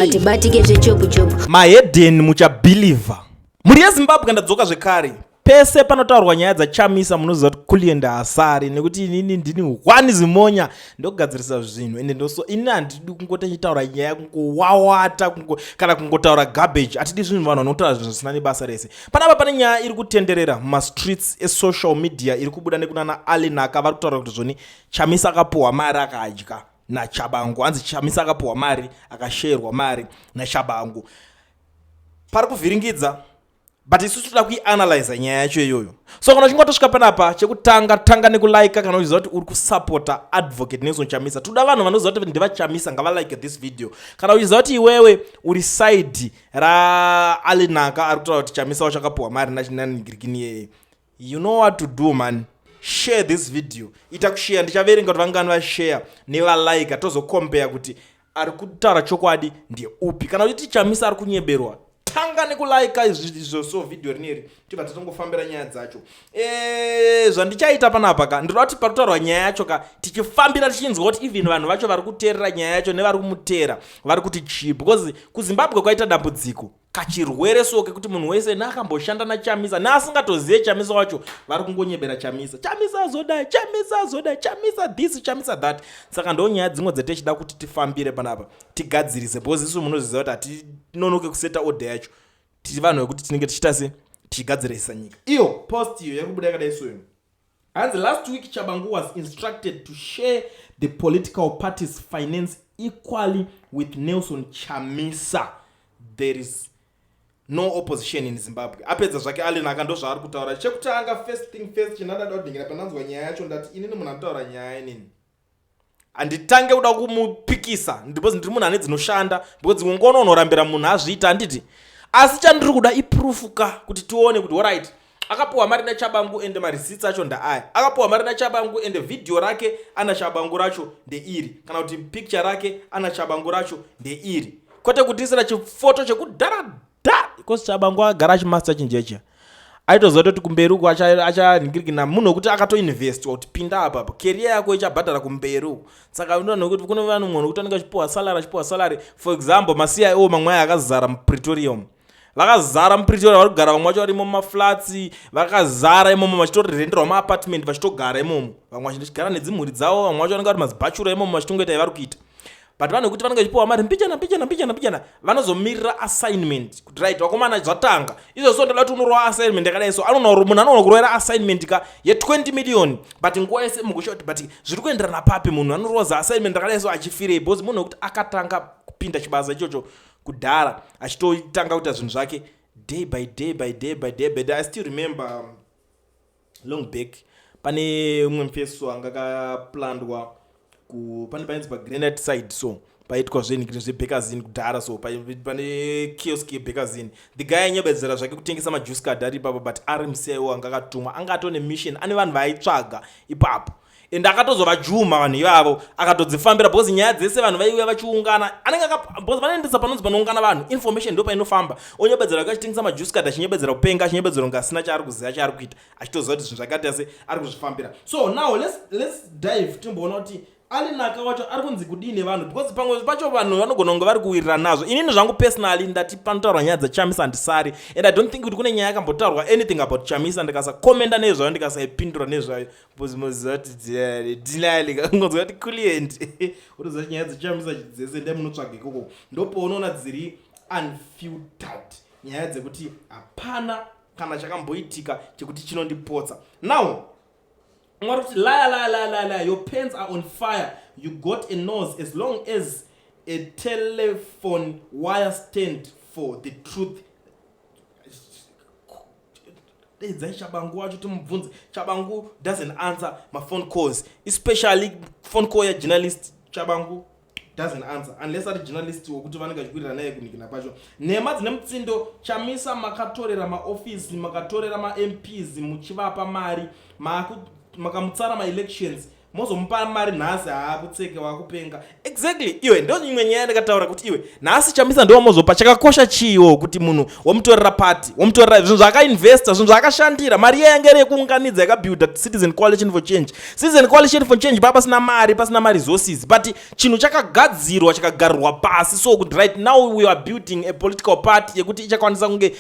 atibatike zvechopu-chopu. mahedheni muchabhilivha. Muri yeZimbabwe ndadzoka zvekare. Pese panotaurwa nyaya dzaChamisa munoziva kuti kulienda hasari nekuti inini ndini One Zimonya ndogadzirisa zvinhu ende ndoso ini handidi kungoti chitaura nyaya kungowawata kana kungotaura garbage. Atidi zvinhu vanhu vanotaura zvinhu zvisina nebasa rese. Panapa pane nyaya iri kutenderera mumastreets esocial media iri kubuda nekunana Alinaka vari kutaura kuti zvoni Chamisa akapuhwa mari akadya naTshabangu. Hanzi Chamisa akapuhwa mari akasherwa mari naTshabangu. Pari kuvhiringidza but isusu toda kuianalyze nyaya yacho iyoyo. So kana uchingotosvika panapa chekutanga tanga nekulike kana uchiziva kuti uri kusupporta advocate Nelson Chamisa. Toda vanhu vanoziva kuti ndiva Chamisa ngavalike this video. Kana uchiziva kuti iwewe uri side raAlinaka ari kutaura kuti Chamisa wacho akapuhwa mari nachinanigirikini yeye, you know what to do man. Share this video. Ita kushare, ndichaverenga kuti vangani vashare nevalike tozokombea kuti ari kutaura chokwadi ndiye upi. Kana uchiti Chamisa ari kunyeberwa, tanga nekulike izvo so video rineri tibva tatongofambira nyaya dzacho. Zvandichaita panapa ka ndinoda kuti parutaurwa nyaya yacho ka tichifambira tichinzwa kuti even vanhu vacho vari kuteerera nyaya yacho nevari kumutera vari kuti chip, because kuZimbabwe kwaita dambudziko kachirwere soke kuti munhu wese neakamboshanda naChamisa neasingatozive Chamisa wacho vari kungonyebera Chamisa. Chamisa azoda, Chamisa azoda, Chamisa this, Chamisa that. Saka ndo nyaya dzimwe dzatichida kuti tifambire panapa tigadzirise, because isu munoziva kuti hatinonoke kuseta order yacho. Tiri vanhu vekuti tinenge tichita se tigadzirisa nyika. Iyo post iyo yakubuda yakadai soyo. And last week Tshabangu was instructed to share the political parties' finance equally with Nelson Chamisa. There is no opposition in Zimbabwe. Apedza zvake Alinaka ndo zvaari kutaura. Chekutanga first thing first chinada dodingira pananzwa nyaya yacho ndati inini munhu anotaura nyaya inini handitange kuda kumupikisa because ndiri munhu ane dzinoshanda, because dzimwe ngono unorambira munhu azviita handiti. Asi chandiri kuda iproof ka kuti tione kuti alright akapuhwa mari naTshabangu ende mareceipts acho ndaaya. Akapuhwa mari naTshabangu ende video rake ana Tshabangu racho ndeiri, kana kuti picture rake ana Tshabangu racho ndeiri, kwete kutisira chifoto chekudhara because Tshabangu agara achimaster chinjecha. Aitoziva kuti kumberi uko achaningirikina munhu wekuti akatoinvest kuti pinda apa career yako ichabhadhara kumberi uko. Saka unoona kuti kune vanhu munhu wekuti anenge achipuhwa salary. For example maCIO mamwe akazara muPretoria, vakazara muPretoria vari kugara vamwe vacho vari mumaflats, vakazara imomo vachitorenderwa maapartment vachitogara imomo, vamwe vachigara nedzimhuri dzavo, vamwe vacho vanenge vari mazibachura imomo vachitongoita vari kuita. But vanhu kuti vanenge vachipuhwa mari mpichana vanozomirira assignment kuti right wakomana zvatanga izvo. So ndoda kuti unorova assignment yakadai so munhu anoona kurovera assignment ka ye20 million but nguva yese mukushoti but zviri kuenderana papi munhu anoroza assignment yakadai so achifirei, because munhu wekuti akatanga kupinda chibasa ichocho kudhara achitotanga kuita zvinhu zvake day by day. I still remember long back pane umwe mufeso anga kaplandwa pane painzi paGranite side, so paitwa zvenhu zvebhekazini kudhara, so pane kiosk yebhekazini. The guy anyebedzera zvake kutengesa majuice card ari ipapo, but ari muCIO anga akatumwa, anga atone mission, ane vanhu vaitsvaga ipapo ende akatozovajuma vanhu ivavo akatodzifambira, because nyaya dzese vanhu vaiuya vachiungana anenge because vanoendesa panonzi panoungana vanhu, information ndo painofamba. Onyebedzera achitengesa majuice card achinyebedzera kupenga, achinyebedzera kunge asina chaari kuziva chaari kuita, achitoziva kuti zvinhu zvakati ase ari kuzvifambira. So now let's dive timboona kuti Alinaka wacho ari kunzi kudini vanhu, because pamwe pacho vanhu vanogona kunge vari kuwirira nazvo. Inini zvangu personally ndati panotaurwa nyaya dzaChamisa handisari, and I don't think kuti kune nyaya yakambotaurwa anything about Chamisa ndikasakomenda nezvayo ndikasaipindura nezvayo, because muziva kuti dilali kangonzwa kuti client unoziva nyaya dzaChamisa dzese ndemunotsvaga ikoko ndopounoona dziri unfiltered, nyaya dzekuti hapana kana chakamboitika chekuti chinondipotsa. Now lie, your pants are on fire, you got a nose as long as a telephone wire stand for the truth. Tshabangu doesn't answer my phone calls, especially phone call ya journalist. Tshabangu doesn't answer unless ari journalist wokuti vanenge vachikwirira naye kunikina pacho. Nhema dzine mutsindo, Chamisa makatorera maofisi, makatorera maMPs muchivapa mari, makamutsara maelections mozomupa mari nhasi kutseke wakupenga. Exactly, iwe ndo imwe nyaya ndakataura kuti iwe nhasi Chamisa ndo wamozopa. Chakakosha chiwo kuti munhu wamutorera party, wamutorera zvinhu zvakainvesta, zvinhu zvakashandira, mari yange yekuunganidza yakabuilda Citizen Coalition for Change. Citizen Coalition for Change pasina mari resources, but chinhu chakagadzirwa chakagarirwa pasi. So right now we are building a political party yekuti ichakwanisa kunge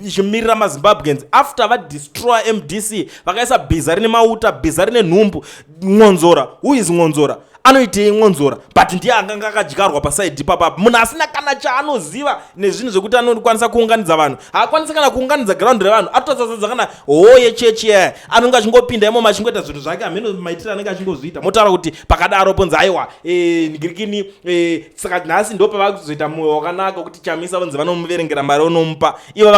ichimirira maZimbabweans after va destroy MDC vakaisa bhiza rine mauta, bhiza rine nhumbu. Ngonzora, who is Ngonzora? Anoitei Ngonzora, but ndiye anganga akadyarwa pasaidi papa. Munhu asina kana chaanoziva nezvinhu zvekuti anokwanisa kuunganidza vanhu. Haakwanisa kana kuunganidza ground revanhu. Atotadzadza kana yechechi yaya. Anonga achingopinda imo machingoita zvinhu zvake amene maitiro anenge achingozviita. Motaura kuti pakadaro ponzi aiwa ndirikini saka nhasi ndo pavakuzoita mwoyo wakanaka kuti Chamisa vanzi vanomuverengera mari unomupa. Ivo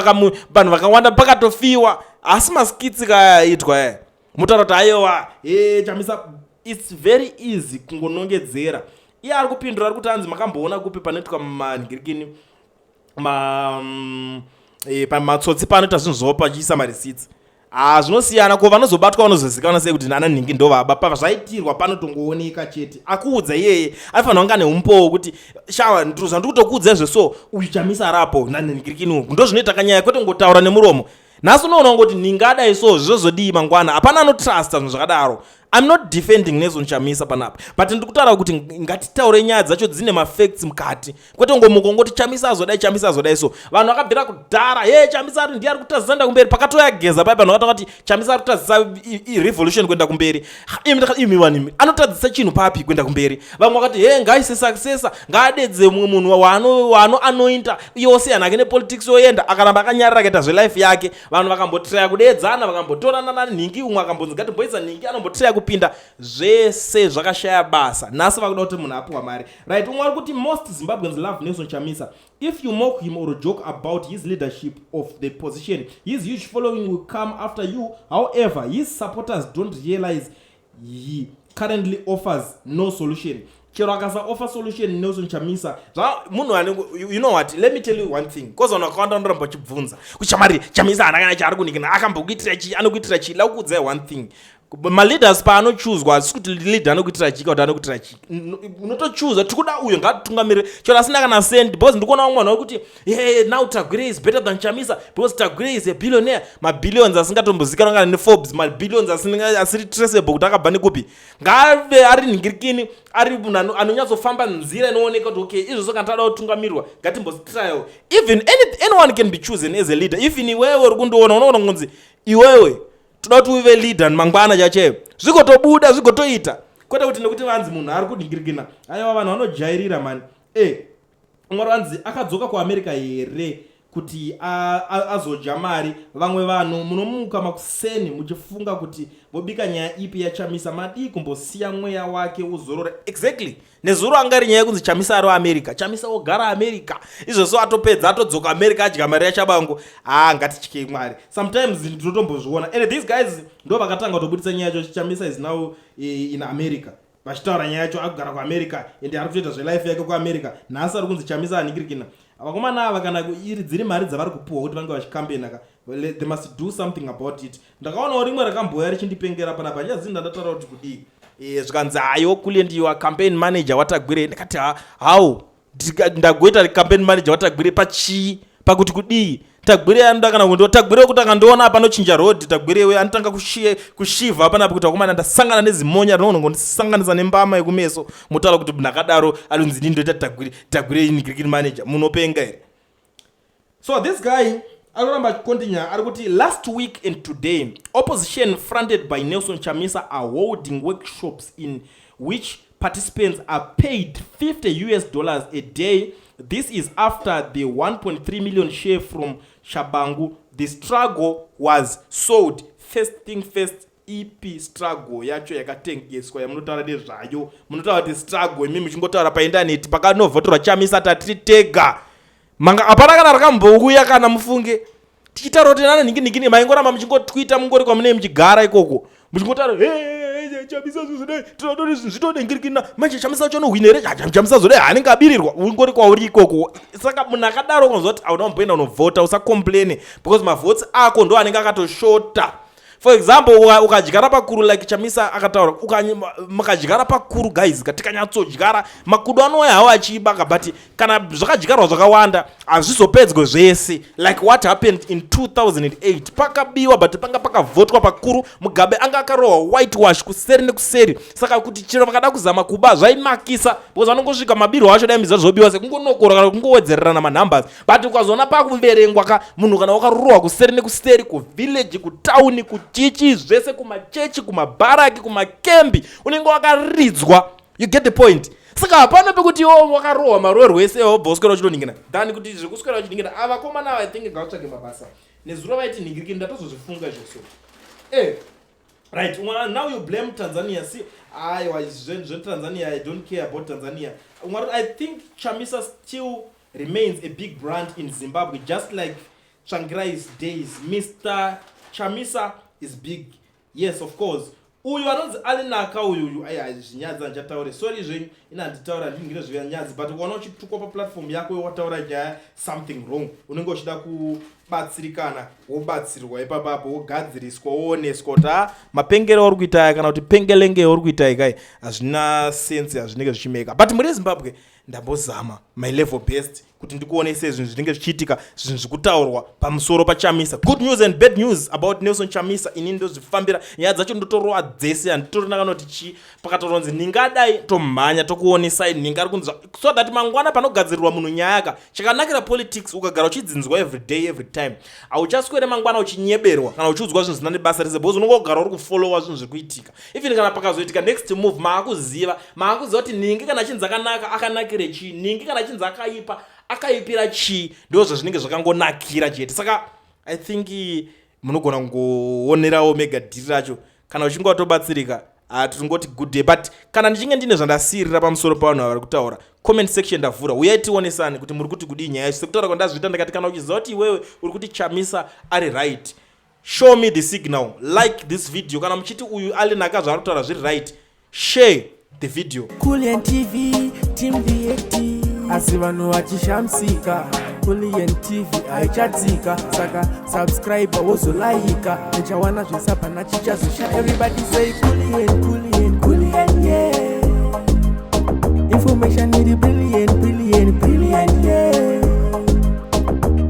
vanhu vakawanda pakatofiwa. Asi maskitsi kaitwa yaya. Motaura kuti aiwa Chamisa, it's very easy kungonongedzera. Iye ari kupindura ari kuti anzi makamboona kupi panoitwa manhirikini pamatsotsi panoita zvinhu zvopa chiisa marisitsi. Zvinosiyana ko vanozobatwa vanozozikanwa sei kuti nana nhingi ndo vaba. Pazvaitirwa panotongooneka chete. Akuudza iyeye anofanira kunga neumpowo kuti shawa zvandikutokuudza izvo uyu Chamisa arapo nanhirikini uku ndo zvinoita kanyaya kwete ngotaura nemuromo. Nhasi unoona kuti ningadai zvozodii mangwana. Hapana anotrusta zvinhu zvakadaro. I'm not defending Nelson Chamisa panapa, but ndikutaura kuti ngatitaure nyaya dzacho dzine mafacts mukati, kwete ngomuka ngoti Chamisa azodai so. Vanhu vakabvira kudhara Chamisa ndiye ari kutadzanda kumberi, pakatoya geza paya vanhu vakati Chamisa ari kutadzisa revolution kuenda kumberi. Imi anotadzisa chinhu papi kuenda kumberi. Vamwe vakati ngaise successor, ngaadedze mumwe munhu wano anointa yose anake nepolitics yoenda, akaramba akanyarira akaita zvelife yake. Vanhu vakambotraya kudedzana, vakambotorana nanhingi, umwe akambonzi ngatimboisa nhingi anombotraya kupinda zvese zvakashaya basa. Nhasi vakuda kuti munhu apuwa mari. Right, umwe ari kuti most Zimbabweans love Nelson Chamisa. If you mock him or joke about his leadership of the position, his huge following will come after you. However, his supporters don't realize he currently offers no solution. Chero akasa offer solution Nelson Chamisa. You know what? Let me tell you one thing. Because on account of Rambo Chibvunza. Kuchamari Chamisa anakana charukunikina akambokuitira chi anokuitira chi. La ukudze one thing. Ma leaders pa anochoose sikuti leader anokuitira chi kana anokuitira chi. Unotochoose tikuda uyo ngatitungamire. Chero asina kana send because ndikuona umwe anokuti now Tagwire is better than Chamisa because Tagwire is a billionaire. Ma billions asingatombozikana kana ne Forbes, ma billions asiri traceable kuti akabva nekupi. Ngave ari ningirikini ari munhu anonyatsofamba nzira inooneka kuti okay izvo saka ntada kutungamirwa ngatimbotrial. Even anyone can be chosen as a leader. Even iwewe uri kundoona unoona ngonzi iwewe toda kuti uve leader mangwana chache zvigotobuda zvigotoita kwete kuti nekuti vanzi munhu ari kudingirikina aiwa vanhu vanojairira mani umwe vanzi akadzoka kuAmerica here kuti azodya mari. Vamwe vanhu munomuka makuseni muchifunga kuti vobika nyaya ipi yaChamisa madii kumbosiya mweya wake uzorora. Exactly, nezuro angari nyaya yekunzi Chamisa ari America, Chamisa ogara America, izvo atopedza atodzoka America adya mari yaChabangu. Ngatityei Mwari. Sometimes ndinotombozviona and these guys ndo vakatanga kutobudisa nyaya yacho Chamisa is now in America. Vachitaura nyaya yacho akugara kuAmerica ende ari kutoita zvelife yake kuAmerica. Nhasi ari kunzi Chamisa aningirikina. Vakomana ava kana iri dziri mari dzavari kupuwa kuti vange vachikambena, they must do something about it. Ndakaona rimwe rakamboya richindipengera panapa nyazinda ndataura kuti kudii zvikanzi ayo kule ndiwa campaign manager waTagwire. Ndakati how ndagoita campaign manager waTagwire pachii pakuti kudii Tagwire anoda kana kundo Tagwire kuti akandoona apa nochinja road Tagwire we anotanga kushivha pana kuti wakomana ndasangana nezimonya rinoona ngondisanganisa nembama yekumeso mutaura kuti nakadaro alunzi ndindoita Tagwire ingirikini manager munopenga here. So this guy aroramba continue ari kuti last week and today opposition fronted by Nelson Chamisa are holding workshops in which participants are paid $50 a day. This is after the 1.3 million share from Tshabangu. The struggle was sold. First thing first, EP struggle yacho yakatengeswa yamunotaura nezvayo. Munotaura kuti struggle mimi chingotaura pa internet pakanovhotorwa Chamisa tatitega. Manga apana kana rakambouya kana mufunge. Tichitaura kuti nana ningini maingoramba muchingotweeta mungori kwa mune muchigara ikoko. Muchingotaura Chamisa zodai tinotori zvitodengirikina manje Chamisa chono winere Chamisa zodai hanenge abirirwa ungori kwauri ikoko. Saka munhu akadaro kunzoti aunomboenda unovhota usacomplain because ma votes ako ndo anenge akatoshota For example, ukadyara pakuru like Chamisa akataura, makadyara pakuru guys, tikanyatsodyara makudo anouya hawo achibaka, but kana zvakadyarwa zvakawanda hazvizopedzwe zvese. Like what happened in 2008, pakabiwa but panga pakavhotwa pakuru, Mugabe anga akarohwa whitewash kuseri nekuseri, saka kuti chero vakada kuzama kuba zvaimakisa, because vanongosvika mabirwo acho dai mizva zvobiwa sekungonokora kana kungowedzererana manumbers, but ukazoona pakuverengwa munhu kana wakarohwa kuseri nekuseri, kuvillage, kutauni, kuchichi, zvese kumachechi, kumabharaki, kumakembi, unenge wakaridzwa. You get the point? Saka hapana pekuti wakarohwa marohero ese wobva uswera uchinoningina than kuti zvekuswera uchiningina avakomana ava I think ngavatsvage mabasa nezuro vaiti ningiriki ndatozozvifunga izvozvo. Right, now you blame Tanzania. See, Tanzania, I don't care about Tanzania. I think Chamisa still remains a big brand in Zimbabwe, just like Tsvangirai's days. Mr. Chamisa is big. Yes, of course. Uyu anonzi alinaka uyu zvinyadzi anjataure sorry zvenyu ina nditaura ndingire zvanyadzi but ukaona uchitukwa paplatform yako wataura nyaya something wrong unenge uchida kubatsirikana wobatsirwa ipapapo wogadziriswa wooneswa kuti mapengero uri kuita aya kana kuti pengelenge uri kuita ikai hazvina sense hazvinenge zvichimeka. But muri Zimbabwe ndambozama my level best kuti ndikuonese zvinhu zvinenge zvichiitika zvinhu zvikutaurwa pamusoro paChamisa. Good news and bad news about Nelson Chamisa inini ndozvifambira nyaya dzacho ndotorowa dzese handitorina kana kuti chi pakatoronzi ningadai tomhanya tokuonesai ningari kunzwa so that mangwana panogadzirirwa munhu nyaya yaka chakanakira politics ukagara uchidzinzwa every day every time auchaswere mangwana uchinyeberwa kana uchiudzwa zvinhu zvina nebasa rese because unenge kugara uri kufollowa zvinhu zviri kuitika even kana pakazoitika next move maakuziva kuti ningi kana chinzi akanaka akanakire chi ningi kana chinzi akaipa akaipira chi ndo zvinenge zvakangonakira chete. Saka I think munogona kungoonerawo mega deal racho kana uchinge watobatsirika tingoti good day. But kana ndichinge ndine zvandasirira pamusoro pavanhu vari kutaura comment section ndavhura uyai tionesane kuti muri kuti kudii nyaya yacho sekutaura kwandazviita ndakati kana uchiziva kuti iwewe uri kuti Chamisa ari right show me the signal, like this video. Kana muchiti uyu alinaka zvaari kutaura zviri right share the video. Kulian TV team VAT asi vanhu vachishamisika Kulian TV haichatsika saka subscribe wozolaika nechawana zvese pana chichazosha. Everybody say Kulian yeah, information is brilliant yeah.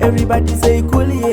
Everybody say Kulian.